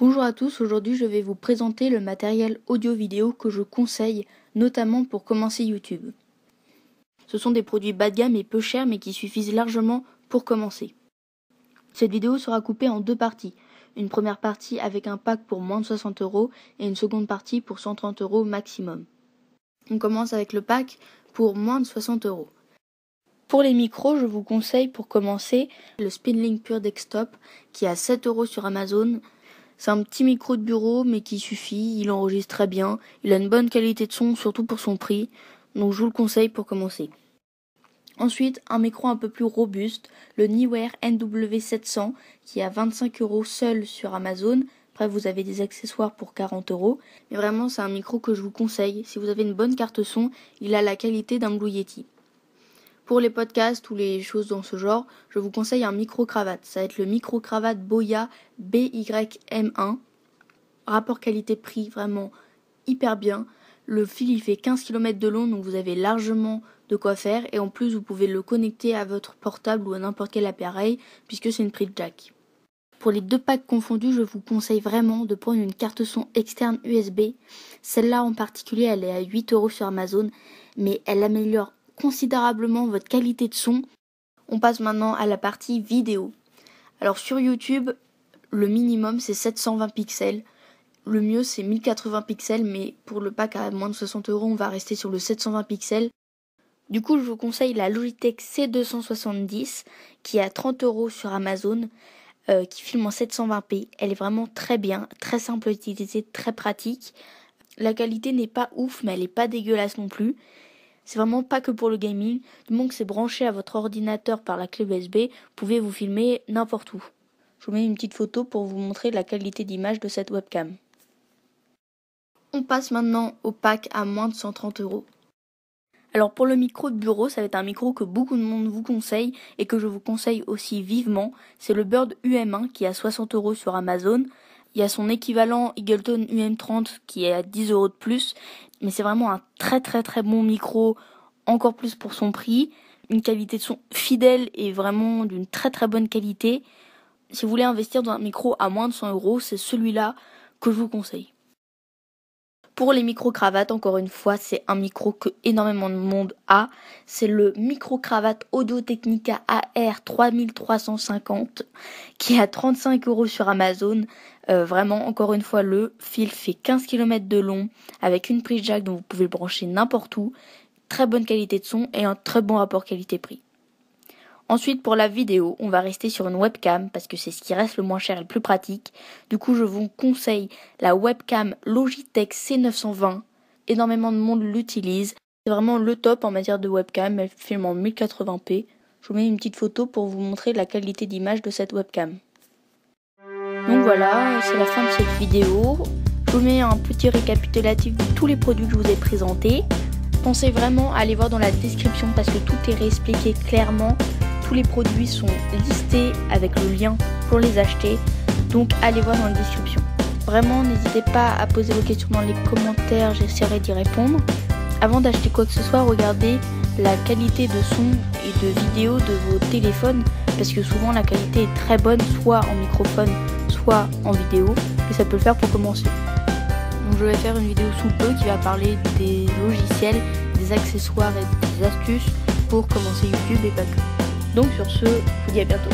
Bonjour à tous, aujourd'hui je vais vous présenter le matériel audio-vidéo que je conseille, notamment pour commencer YouTube. Ce sont des produits bas de gamme et peu chers mais qui suffisent largement pour commencer. Cette vidéo sera coupée en deux parties. Une première partie avec un pack pour moins de 60 € et une seconde partie pour 130 € maximum. On commence avec le pack pour moins de 60 €. Pour les micros, je vous conseille pour commencer le Spinlink Pure Desktop qui est à 7 € sur Amazon. C'est un petit micro de bureau mais qui suffit, il enregistre très bien, il a une bonne qualité de son, surtout pour son prix, donc je vous le conseille pour commencer. Ensuite, un micro un peu plus robuste, le Neewer NW700 qui est à 25 € seul sur Amazon. Après vous avez des accessoires pour 40 €, mais vraiment c'est un micro que je vous conseille. Si vous avez une bonne carte son, il a la qualité d'un Blue Yeti. Pour les podcasts ou les choses dans ce genre, je vous conseille un micro-cravate. Ça va être le micro-cravate Boya BYM1. Rapport qualité-prix vraiment hyper bien. Le fil il fait 15 km de long, donc vous avez largement de quoi faire. Et en plus vous pouvez le connecter à votre portable ou à n'importe quel appareil puisque c'est une prise jack. Pour les deux packs confondus, je vous conseille vraiment de prendre une carte son externe USB. Celle-là en particulier, elle est à 8 € sur Amazon, mais elle améliore considérablement votre qualité de son. On passe maintenant à la partie vidéo. Alors sur YouTube, le minimum c'est 720 pixels. Le mieux c'est 1080 pixels, mais pour le pack à moins de 60 €, on va rester sur le 720 pixels. Du coup, je vous conseille la Logitech C270 qui est à 30 € sur Amazon, qui filme en 720p. Elle est vraiment très bien, très simple à utiliser, très pratique. La qualité n'est pas ouf, mais elle n'est pas dégueulasse non plus. C'est vraiment pas que pour le gaming, du moment que c'est branché à votre ordinateur par la clé USB, vous pouvez vous filmer n'importe où. Je vous mets une petite photo pour vous montrer la qualité d'image de cette webcam. On passe maintenant au pack à moins de 130 €. Alors pour le micro de bureau, ça va être un micro que beaucoup de monde vous conseille et que je vous conseille aussi vivement. C'est le Bird UM1 qui est à 60 € sur Amazon. Il y a son équivalent Eagleton UM30 qui est à 10 € de plus. Mais c'est vraiment un très bon micro, encore plus pour son prix. Une qualité de son fidèle et vraiment d'une très bonne qualité. Si vous voulez investir dans un micro à moins de 100 €, c'est celui-là que je vous conseille. Pour les micro-cravates, encore une fois, c'est un micro que énormément de monde a. C'est le micro-cravate Audio-Technica AR3350 qui est à 35 € sur Amazon. Vraiment, encore une fois, le fil fait 15 km de long avec une prise jack dont vous pouvez le brancher n'importe où. Très bonne qualité de son et un très bon rapport qualité-prix. Ensuite, pour la vidéo, on va rester sur une webcam parce que c'est ce qui reste le moins cher et le plus pratique. Du coup, je vous conseille la webcam Logitech C920. Énormément de monde l'utilise. C'est vraiment le top en matière de webcam. Elle filme en 1080p. Je vous mets une petite photo pour vous montrer la qualité d'image de cette webcam. Donc voilà, c'est la fin de cette vidéo. Je vous mets un petit récapitulatif de tous les produits que je vous ai présentés. Pensez vraiment à aller voir dans la description parce que tout est réexpliqué clairement. Tous les produits sont listés avec le lien pour les acheter, donc allez voir dans la description. Vraiment, n'hésitez pas à poser vos questions dans les commentaires, j'essaierai d'y répondre. Avant d'acheter quoi que ce soit, regardez la qualité de son et de vidéo de vos téléphones, parce que souvent la qualité est très bonne, soit en microphone, soit en vidéo, et ça peut le faire pour commencer. Donc je vais faire une vidéo sous peu qui va parler des logiciels, des accessoires et des astuces pour commencer YouTube et pas que. Donc sur ce, je vous dis à bientôt.